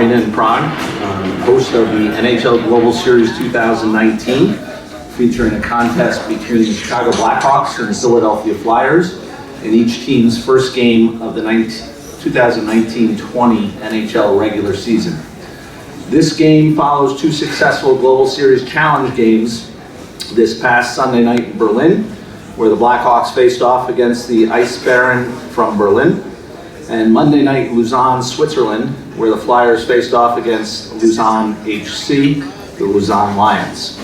Arena in Prague, host of the NHL Global Series 2019, featuring a contest between the Chicago Blackhawks and the Philadelphia Flyers in each team's first game of the 2019-20 NHL regular season. This game follows two successful Global Series Challenge games this past Sunday night in Berlin, where the Blackhawks faced off against the Ice Baron from Berlin, and Monday night in Lausanne, Switzerland, where the Flyers faced off against Lausanne HC, the Lausanne Lions.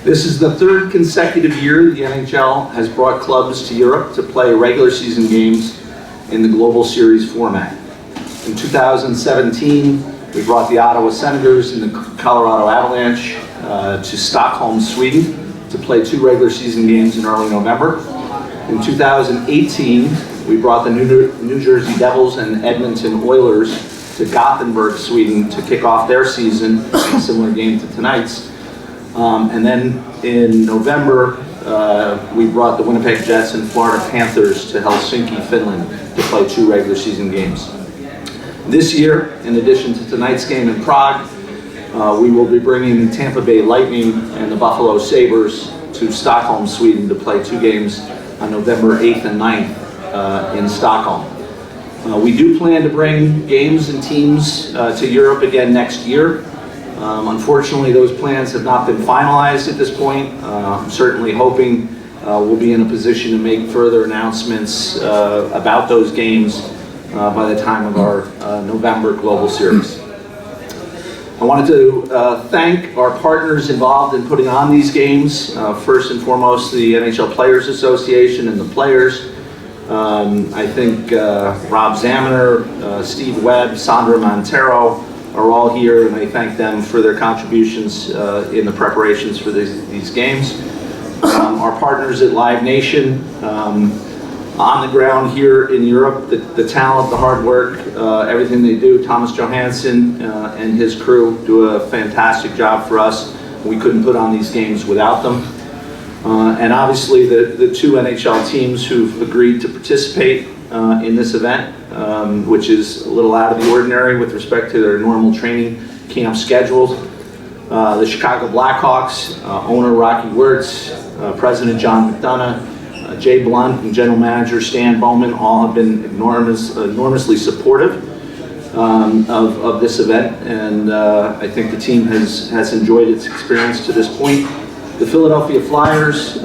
This is the third consecutive year the NHL has brought clubs to Europe to play regular season games in the Global Series format. In 2017, we brought the Ottawa Senators and the Colorado Avalanche to Stockholm, Sweden, to play two regular season games in early November. In 2018, we brought the New Jersey Devils and Edmonton Oilers to Gothenburg, Sweden, to kick off their season, a similar game to tonight's. And then in November, we brought the Winnipeg Jets and Florida Panthers to Helsinki, Finland, to play two regular season games. This year, in addition to tonight's game in Prague, we will be bringing the Tampa Bay Lightning and the Buffalo Sabres to Stockholm, Sweden, to play two games on November 8th and 9th in Stockholm. We do plan to bring games and teams to Europe again next year. Unfortunately, those plans have not been finalized at this point. I'm certainly hoping we'll be in a position to make further announcements about those games by the time of our November Global Series. I wanted to thank our partners involved in putting on these games. First and foremost, the NHL Players Association and the players. I think Rob Zaminer, Steve Webb, Sandra Montero are all here, and I thank them for their contributions in the preparations for these games. Our partners at Live Nation, on the ground here in Europe, the talent, the hard work, everything they do. Thomas Johansson and his crew do a fantastic job for us. We couldn't put on these games without them. And obviously the two NHL teams who've agreed to participate in this event, which is a little out of the ordinary with respect to their normal training camp schedules. The Chicago Blackhawks, owner Rocky Wirtz, President John McDonough, Jay Blunt and General Manager Stan Bowman all have been enormously supportive of this event, and I think the team has enjoyed its experience to this point. The Philadelphia Flyers,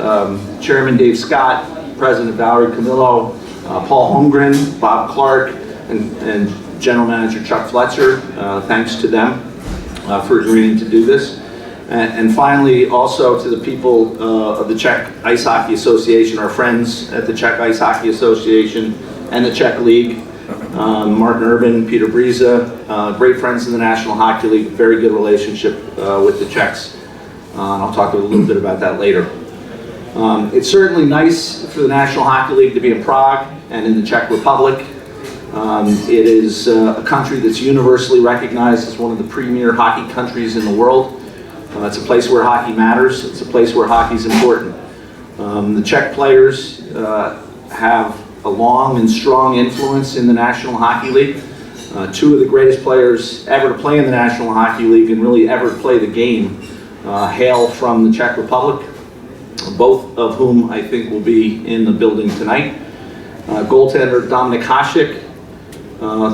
Chairman Dave Scott, President Valerie Camillo, Paul Holmgren, Bob Clark, and General Manager Chuck Fletcher, thanks to them for agreeing to do this. And finally, also to the people of the Czech Ice Hockey Association, our friends at the Czech Ice Hockey Association and the Czech League, Martin Urban, Peter Briza, great friends in the National Hockey League, very good relationship with the Czechs. And I'll talk a little bit about that later. It's certainly nice for the National Hockey League to be in Prague and in the Czech Republic. It is a country that's universally recognized as one of the premier hockey countries in the world. It's a place where hockey matters. It's a place where hockey is important. The Czech players have a long and strong influence in the National Hockey League. Two of the greatest players ever to play in the National Hockey League and really ever play the game hail from the Czech Republic, both of whom I think will be in the building tonight. Goaltender Dominik Hasek,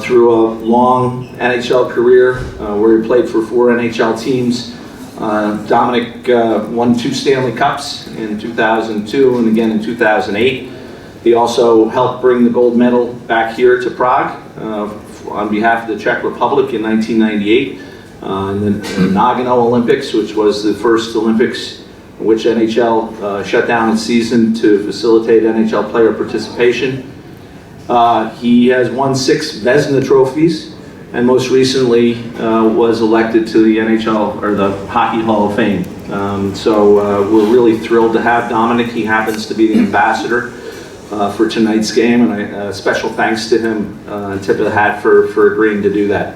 through a long NHL career where he played for 4 NHL teams. Dominik won 2 Stanley Cups in 2002 and again in 2008. He also helped bring the gold medal back here to Prague on behalf of the Czech Republic in 1998 in the Nagano Olympics, which was the first Olympics in which NHL shut down its season to facilitate NHL player participation. He has won 6 Vezina trophies, and most recently was elected to the NHL, or the Hockey Hall of Fame. So we're really thrilled to have Dominik. He happens to be the ambassador for tonight's game, and special thanks to him, and tip of the hat for agreeing to do that.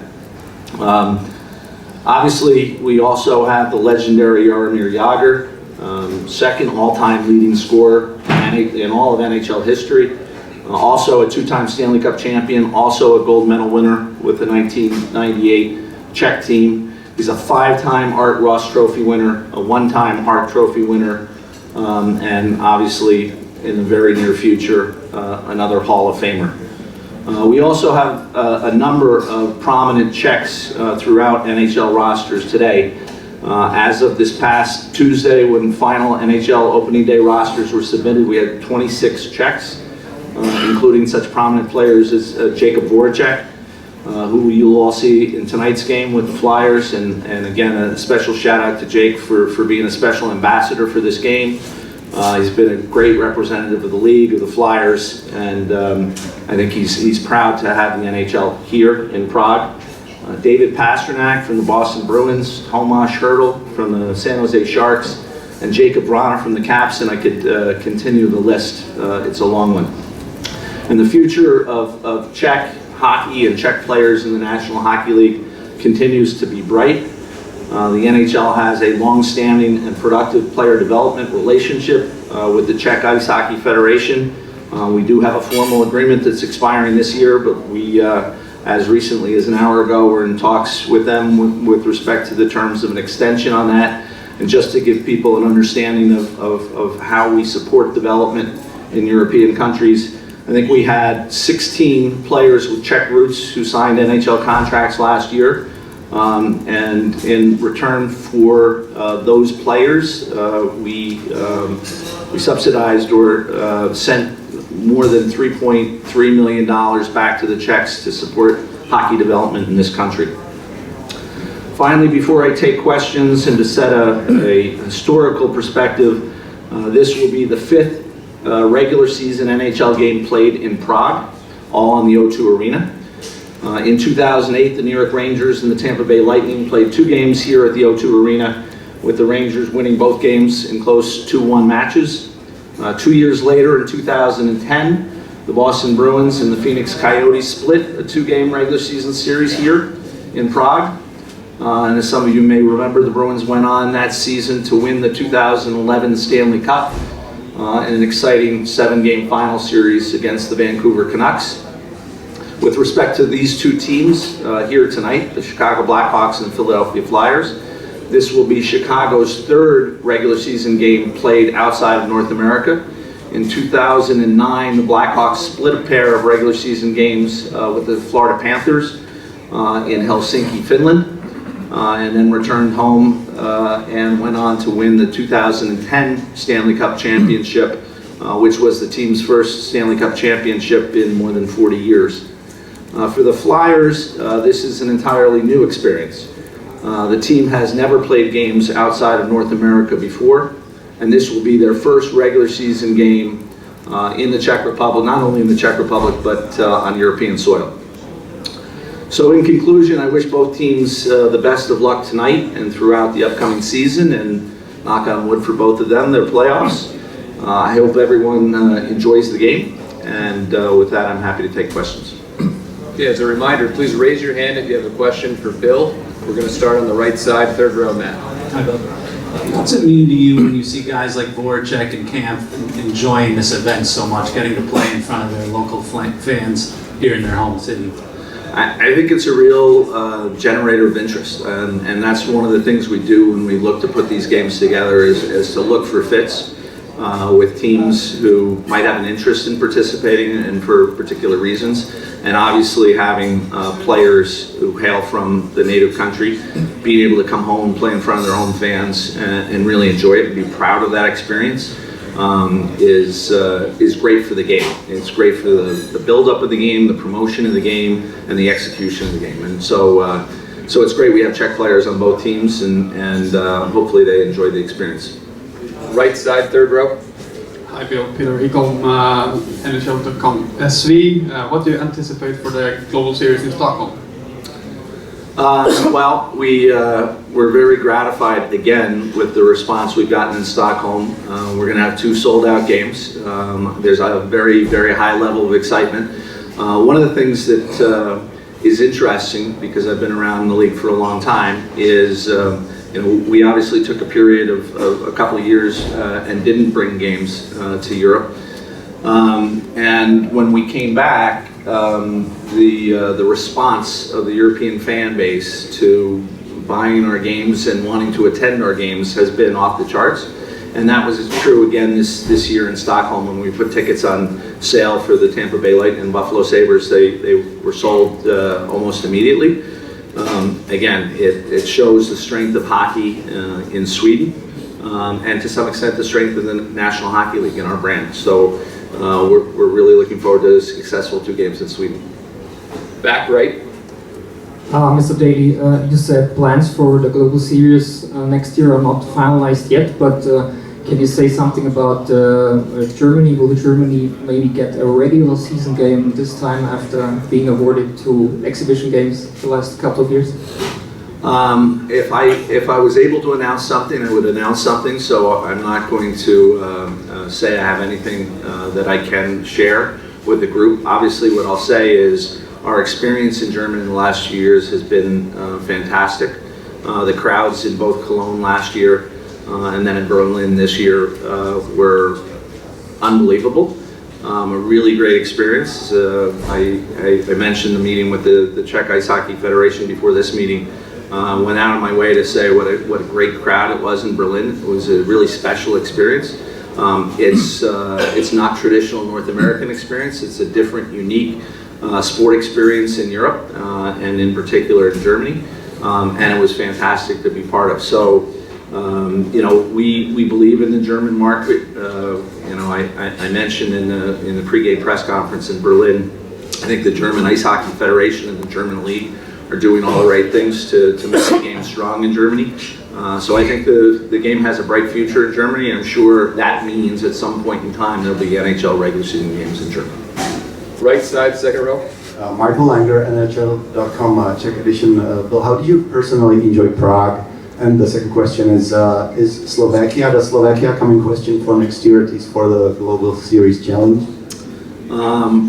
Obviously, we also have the legendary Jaromír Jágr, second all-time leading scorer in all of NHL history. Also a two-time Stanley Cup champion, also a gold medal winner with the 1998 Czech team. He's a five-time Art Ross Trophy winner, a one-time Hart Trophy winner, and obviously in the very near future, another Hall of Famer. We also have a number of prominent Czechs throughout NHL rosters today. As of this past Tuesday, when final NHL opening day rosters were submitted, we had 26 Czechs, including such prominent players as Jakub Voracek, who you'll all see in tonight's game with the Flyers, and again, a special shout out to Jake for being a special ambassador for this game. He's been a great representative of the league, of the Flyers, and I think he's proud to have the NHL here in Prague. David Pasternak from the Boston Bruins, Tomáš Hertl from the San Jose Sharks, and Jacob Vrana from the Caps, and I could continue the list. It's a long one. And the future of Czech hockey and Czech players in the National Hockey League continues to be bright. The NHL has a long-standing and productive player development relationship with the Czech Ice Hockey Federation. We do have a formal agreement that's expiring this year, but we, as recently as an hour ago, we're in talks with them with respect to the terms of an extension on that. And just to give people an understanding of how we support development in European countries, I think we had 16 players with Czech roots who signed NHL contracts last year. And in return for those players, we subsidized or sent more than $3.3 million back to the Czechs to support hockey development in this country. Finally, before I take questions and to set a historical perspective, this will be the fifth regular season NHL game played in Prague, all on the O2 Arena. In 2008, the New York Rangers and the Tampa Bay Lightning played two games here at the O2 Arena, with the Rangers winning both games in close 2-1 matches. 2 years later, in 2010, the Boston Bruins and the Phoenix Coyotes split a two-game regular season series here in Prague. And as some of you may remember, the Bruins went on that season to win the 2011 Stanley Cup in an exciting 7-game final series against the Vancouver Canucks. With respect to these two teams here tonight, the Chicago Blackhawks and the Philadelphia Flyers, this will be Chicago's third regular season game played outside of North America. In 2009, the Blackhawks split a pair of regular season games with the Florida Panthers in Helsinki, Finland, and then returned home and went on to win the 2010 Stanley Cup Championship, which was the team's first Stanley Cup Championship in more than 40 years. For the Flyers, this is an entirely new experience. The team has never played games outside of North America before, and this will be their first regular season game in the Czech Republic, not only in the Czech Republic, but on European soil. So in conclusion, I wish both teams the best of luck tonight and throughout the upcoming season, and knock on wood for both of them, their playoffs. I hope everyone enjoys the game, and with that, I'm happy to take questions. Okay, as a reminder, please raise your hand if you have a question for Bill. We're going to start on the right side, third row, Matt. Hi, Bill. What's it mean to you when you see guys like Voracek and Camp enjoying this event so much, getting to play in front of their local fans here in their home city? I think it's a real generator of interest, and that's one of the things we do when we look to put these games together is to look for fits with teams who might have an interest in participating and for particular reasons. And obviously having players who hail from the native country, being able to come home and play in front of their home fans and really enjoy it and be proud of that experience is great for the game. It's great for the build-up of the game, the promotion of the game, and the execution of the game. And so it's great we have Czech players on both teams, and hopefully they enjoy the experience. Right side, third row. Hi Bill, Peter Hikom, NHL.com/SV. What do you anticipate for the global series in Stockholm? Well, we're very gratified again with the response we've gotten in Stockholm. We're going to have two sold-out games. There's a very, very high level of excitement. One of the things that is interesting, because I've been around the league for a long time, is we obviously took a period of a couple of years and didn't bring games to Europe. And when we came back, the response of the European fan base to buying our games and wanting to attend our games has been off the charts. And that was true again this year in Stockholm when we put tickets on sale for the Tampa Bay Lightning and Buffalo Sabres. They were sold almost immediately. Again, it shows the strength of hockey in Sweden, and to some extent the strength of the National Hockey League in our brand. So we're really looking forward to successful 2 games in Sweden. Back right. Mr. Daly, you said plans for the Global Series next year are not finalized yet, but can you say something about Germany? Will Germany maybe get a regular season game this time after being awarded 2 exhibition games the last couple of years? If I was able to announce something, I would announce something, so I'm not going to say I have anything that I can share with the group. Obviously, what I'll say is our experience in Germany in the last few years has been fantastic. The crowds in both Cologne last year and then in Berlin this year were unbelievable. A really great experience. I mentioned the meeting with the Czech Ice Hockey Federation before this meeting. Went out of my way to say what a great crowd it was in Berlin. It was a really special experience. It's not traditional North American experience. It's a different, unique sport experience in Europe and in particular in Germany, and it was fantastic to be part of. So, you know, we believe in the German market. You know, I mentioned in the pregame press conference in Berlin, I think the German Ice Hockey Federation and the German League are doing all the right things to make the game strong in Germany. So I think the game has a bright future in Germany. I'm sure that means at some point in time there'll be NHL regular season games in Germany. Right side, second row. Martin Langer, NHL.com Czech edition. Bill, how do you personally enjoy Prague? And the second question is Slovakia, does Slovakia come in question for next year, at least for the Global Series Challenge?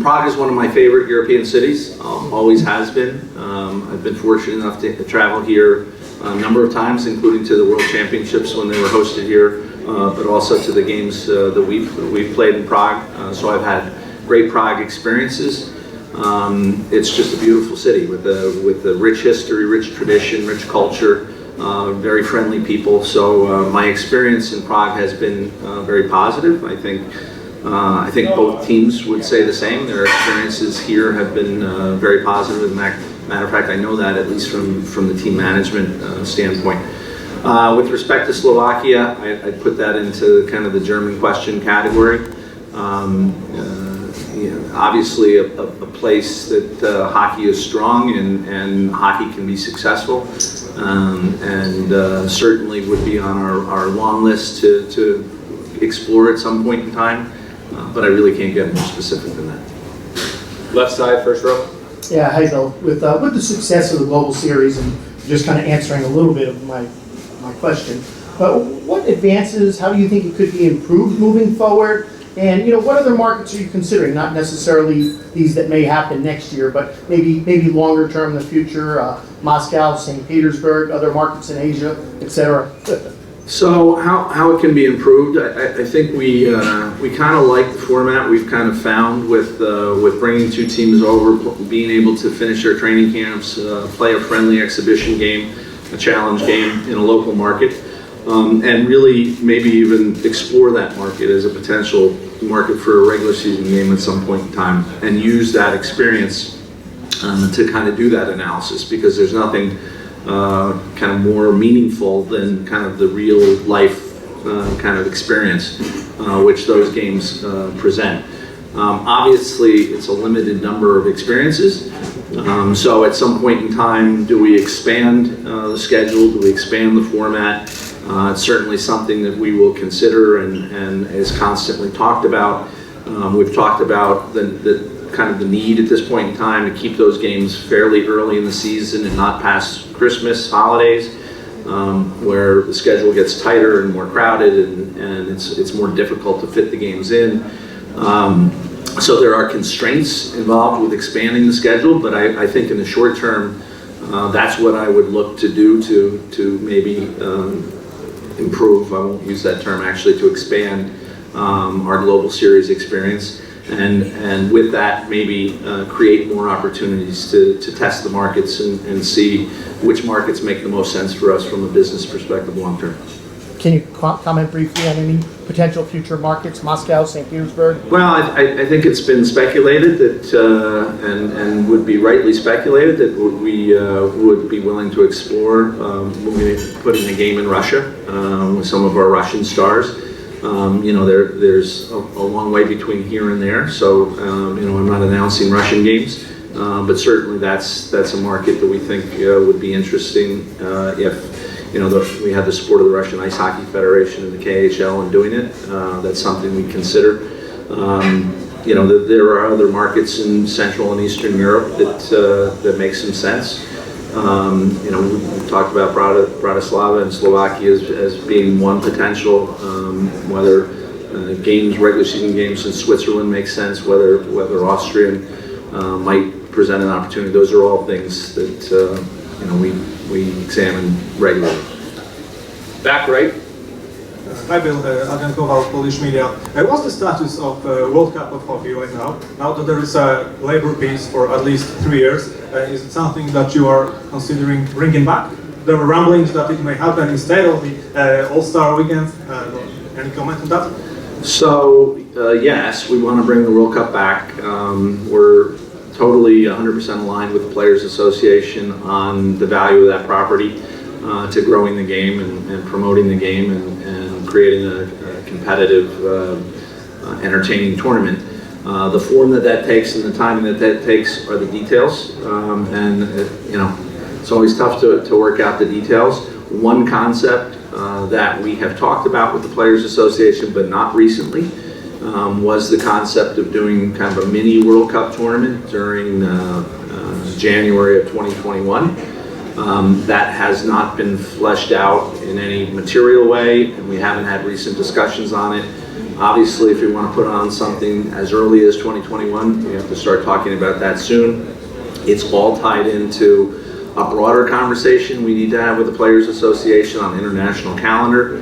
Prague is one of my favorite European cities, always has been. I've been fortunate enough to travel here a number of times, including to the World Championships when they were hosted here, but also to the games that we've played in Prague. So I've had great Prague experiences. It's just a beautiful city with a rich history, rich tradition, rich culture, very friendly people. So my experience in Prague has been very positive. I think both teams would say the same. Their experiences here have been very positive. As a matter of fact, I know that at least from the team management standpoint. With respect to Slovakia, I'd put that into kind of the German question category. You know, obviously a place that hockey is strong and hockey can be successful, and certainly would be on our long list to explore at some point in time, but I really can't get more specific than that. Left side, first row. Yeah, hi Bill. With the success of the Global Series and just kind of answering a little bit of my question, but what advances, how do you think it could be improved moving forward? And you know, what other markets are you considering? Not necessarily these that may happen next year, but maybe longer term in the future. Moscow, St. Petersburg, other markets in Asia, etc. So how it can be improved? I think we kind of like the format we've kind of found with bringing 2 teams over, being able to finish their training camps, play a friendly exhibition game, a challenge game in a local market. And really maybe even explore that market as a potential market for a regular season game at some point in time, and use that experience to kind of do that analysis, because there's nothing kind of more meaningful than kind of the real life kind of experience which those games present. Obviously it's a limited number of experiences, so at some point in time, do we expand the schedule, do we expand the format? It's certainly something that we will consider and is constantly talked about. We've talked about the kind of the need at this point in time to keep those games fairly early in the season and not past Christmas holidays, where the schedule gets tighter and more crowded and it's more difficult to fit the games in. So there are constraints involved with expanding the schedule, but I think in the short term, that's what I would look to do to maybe improve, I won't use that term actually, to expand our Global Series experience, and with that maybe create more opportunities to test the markets and see which markets make the most sense for us from a business perspective long term. Can you comment briefly on any potential future markets, Moscow, St. Petersburg? Well, I think it's been speculated that, and would be rightly speculated, that we would be willing to explore putting a game in Russia with some of our Russian stars. There's a long way between here and there, so I'm not announcing Russian games, but certainly that's a market that we think would be interesting if we had the support of the Russian Ice Hockey Federation and the KHL in doing it. That's something we consider. There are other markets in Central and Eastern Europe that make some sense. We talked about Bratislava and Slovakia as being one potential, whether regular season games in Switzerland make sense, whether Austria might present an opportunity. Those are all things that we examine regularly. Back right. Hi Bill, Adrian Kowal, Polish media. What's the status of World Cup of Hockey right now? Now that there is a labor peace for at least 3 years, is it something that you are considering bringing back? There were rumblings that it may happen instead of the All-Star weekend. Any comment on that? So, yes, we want to bring the World Cup back. We're totally 100% aligned with the Players Association on the value of that property to growing the game and promoting the game and creating a competitive, entertaining tournament. The form that takes and the timing that takes are the details, and it's always tough to work out the details. One concept that we have talked about with the Players Association, but not recently, was the concept of doing kind of a mini World Cup tournament during January of 2021. That has not been fleshed out in any material way, and we haven't had recent discussions on it. Obviously, if you want to put on something as early as 2021, we have to start talking about that soon. It's all tied into a broader conversation we need to have with the Players Association on the international calendar.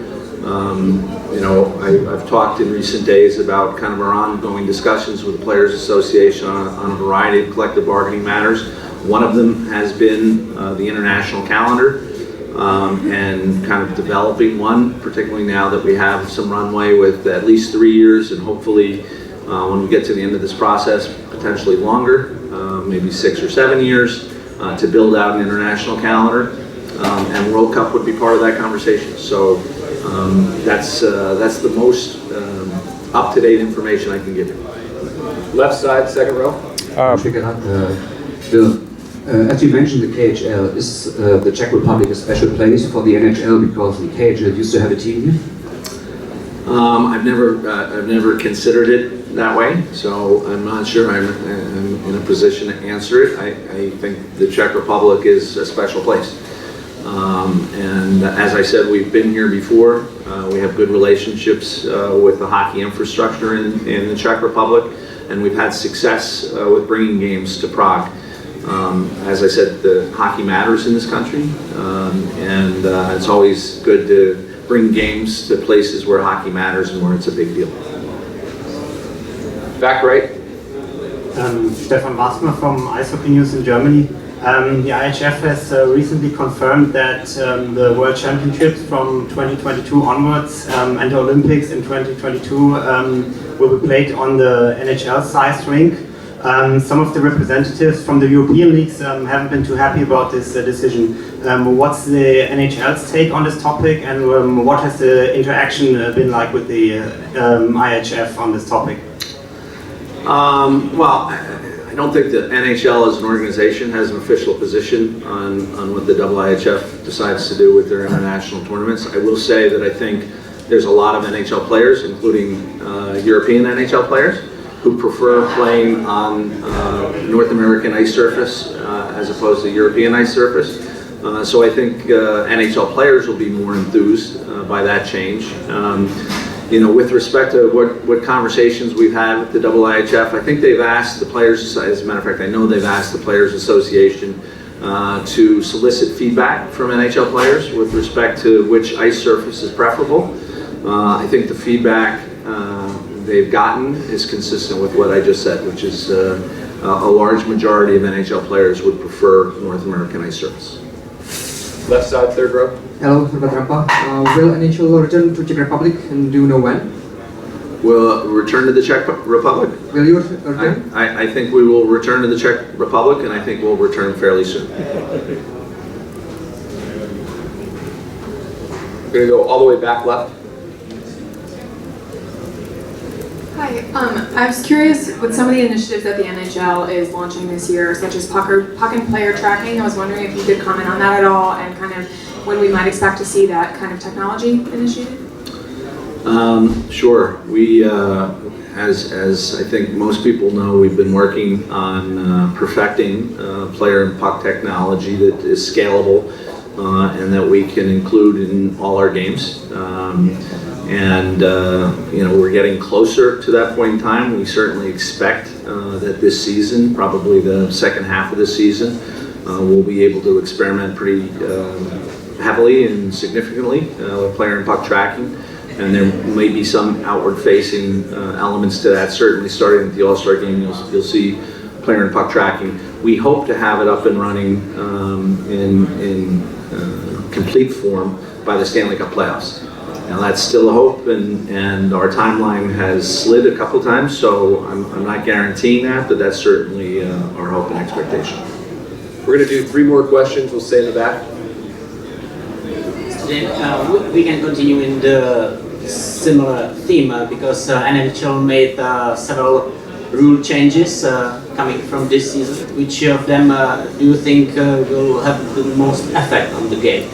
I've talked in recent days about kind of our ongoing discussions with the Players Association on a variety of collective bargaining matters. One of them has been the international calendar and kind of developing one, particularly now that we have some runway with at least 3 years and hopefully when we get to the end of this process, potentially longer, maybe 6 or 7 years to build out an international calendar. And World Cup would be part of that conversation. So that's the most up-to-date information I can give you. Left side, second row. Bill, as you mentioned, the KHL, is the Czech Republic a special place for the NHL because the KHL used to have a team here? I've never considered it that way, so I'm not sure I'm in a position to answer it. I think the Czech Republic is a special place. And as I said, we've been here before. We have good relationships with the hockey infrastructure in the Czech Republic, and we've had success with bringing games to Prague. As I said, the hockey matters in this country, and it's always good to bring games to places where hockey matters and where it's a big deal. Back right. Stefan Wasmer from Ice Hockey News in Germany. The IHF has recently confirmed that the World Championships from 2022 onwards and the Olympics in 2022 will be played on the NHL-sized rink. Some of the representatives from the European leagues haven't been too happy about this decision. What's the NHL's take on this topic, and what has the interaction been like with the IHF on this topic? Well, I don't think that NHL as an organization has an official position on what the IHF decides to do with their international tournaments. I will say that I think there's a lot of NHL players, including European NHL players, who prefer playing on North American ice surface as opposed to European ice surface. So I think NHL players will be more enthused by that change. With respect to what conversations we've had with the IHF, I think they've asked the Players, as a matter of fact, I know they've asked the Players Association to solicit feedback from NHL players with respect to which ice surface is preferable. I think the feedback they've gotten is consistent with what I just said, which is a large majority of NHL players would prefer North American ice surface. Left side, third row. Hello, Herbert Rampa. Will NHL return to Czech Republic, and do you know when? Will return to the Czech Republic? Will you return? I think we will return to the Czech Republic, and I think we'll return fairly soon. We're going to go all the way back left. Hi, I was curious with some of the initiatives that the NHL is launching this year, such as puck and player tracking. I was wondering if you could comment on that at all, and kind of when we might expect to see that kind of technology initiated. Sure. We, as I think most people know, we've been working on perfecting player and puck technology that is scalable and that we can include in all our games. You know, we're getting closer to that point in time. We certainly expect that this season, probably the second half of the season, we'll be able to experiment pretty heavily and significantly with player and puck tracking. And there may be some outward-facing elements to that. Certainly, starting at the All-Star game, you'll see player and puck tracking. We hope to have it up and running in complete form by the Stanley Cup playoffs. Now that's still a hope, and our timeline has slid a couple times, so I'm not guaranteeing that, but that's certainly our hope and expectation. We're going to do 3 more questions. We'll stay in the back. We can continue in the similar theme because NHL made several rule changes coming from this season. Which of them do you think will have the most effect on the game?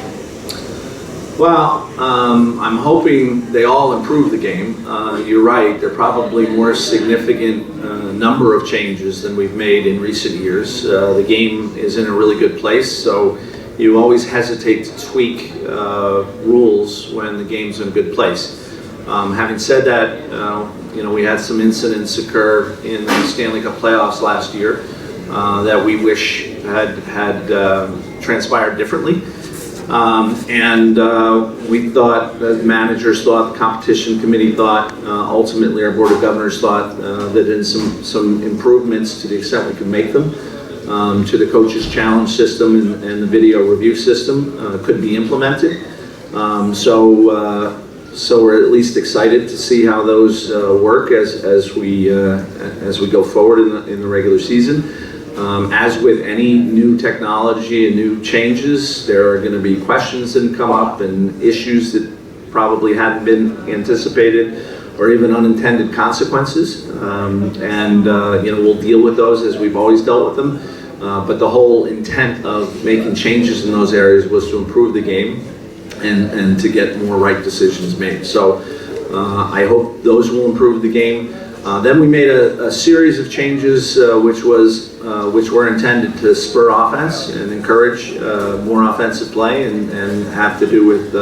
Well, I'm hoping they all improve the game. You're right, there are probably more significant number of changes than we've made in recent years. The game is in a really good place, so you always hesitate to tweak rules when the game's in a good place. Having said that, you know, we had some incidents occur in the Stanley Cup playoffs last year that we wish had transpired differently. We thought, the managers thought, the competition committee thought, ultimately our board of governors thought that in some improvements, to the extent we could make them, to the coaches challenge system and the video review system could be implemented. So we're at least excited to see how those work as we go forward in the regular season. As with any new technology and new changes, there are going to be questions that come up and issues that probably hadn't been anticipated or even unintended consequences. You know, we'll deal with those as we've always dealt with them. But the whole intent of making changes in those areas was to improve the game and to get more right decisions made. So I hope those will improve the game. Then we made a series of changes which were intended to spur offense and encourage more offensive play and have to do with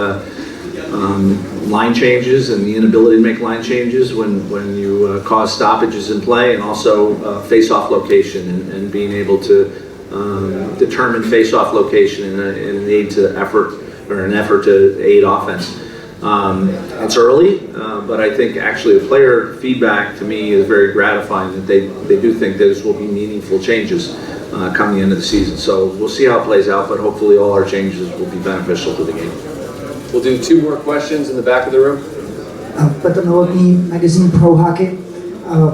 line changes and the inability to make line changes when you cause stoppages in play, and also face-off location and being able to determine face-off location in an effort to aid offense. It's early, but I think actually the player feedback to me is very gratifying that they do think that this will be meaningful changes come the end of the season. So we'll see how it plays out, but hopefully all our changes will be beneficial to the game. We'll do 2 more questions in the back of the room. Petr Novotný, magazine Pro Hockey.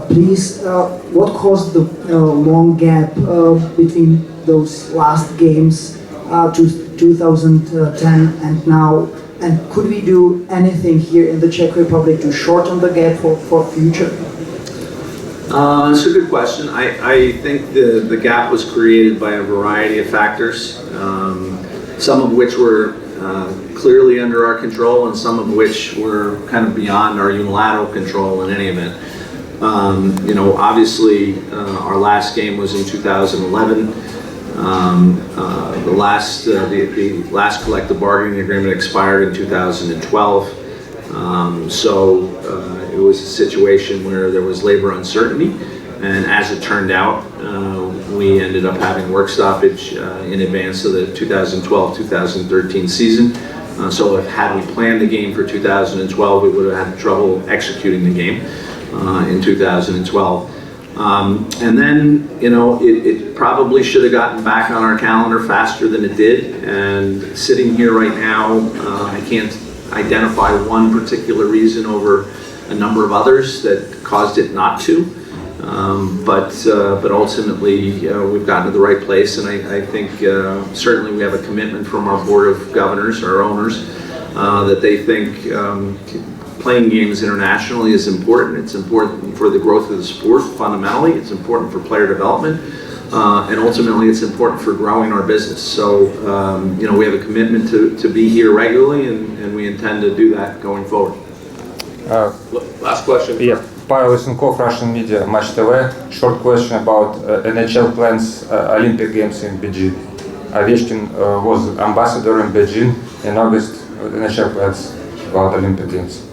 Please, what caused the long gap between those last games, 2010 and now? And could we do anything here in the Czech Republic to shorten the gap for future? That's a good question. I think the gap was created by a variety of factors, some of which were clearly under our control and some of which were kind of beyond our unilateral control in any event. You know, obviously our last game was in 2011. The last collective bargaining agreement expired in 2012. It was a situation where there was labor uncertainty, and as it turned out, we ended up having work stoppage in advance of the 2012-2013 season. So had we planned the game for 2012, we would have had trouble executing the game. in 2012. And then, it probably should have gotten back on our calendar faster than it did. And sitting here right now, I can't identify one particular reason over a number of others that caused it not to. But ultimately, we've gotten to the right place, and I think certainly we have a commitment from our Board of Governors, our owners, that they think playing games internationally is important. It's important for the growth of the sport fundamentally. It's important for player development. And ultimately, it's important for growing our business. So, we have a commitment to be here regularly, and we intend to do that going forward. Last question. Yeah, Pavel Lysenkov, Russian media, Match TV. Short question about NHL plans Olympic Games in Beijing. Ovechkin was ambassador in Beijing in August. NHL plans about Olympic Games.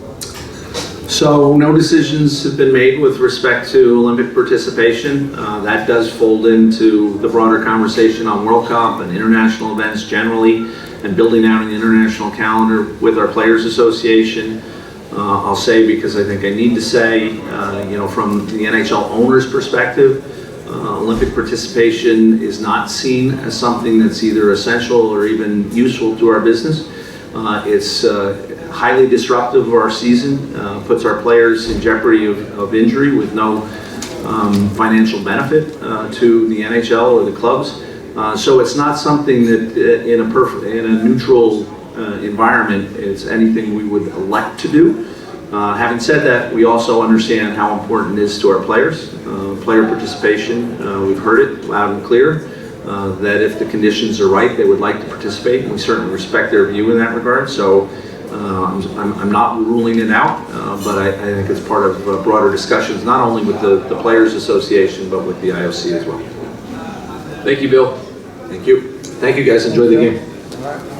So no decisions have been made with respect to Olympic participation. That does fold into the broader conversation on World Cup and international events generally, and building out an international calendar with our Players Association. I'll say, because I think I need to say, from the NHL owner's perspective, Olympic participation is not seen as something that's either essential or even useful to our business. It's highly disruptive of our season, puts our players in jeopardy of injury with no financial benefit to the NHL or the clubs. So it's not something that in a neutral environment it's anything we would elect to do. Having said that, we also understand how important it is to our players. Player participation, we've heard it loud and clear, that if the conditions are right, they would like to participate, and we certainly respect their view in that regard. So I'm not ruling it out, but I think it's part of broader discussions, not only with the Players Association, but with the IOC as well. Thank you, Bill. Thank you. Thank you, guys. Enjoy the game.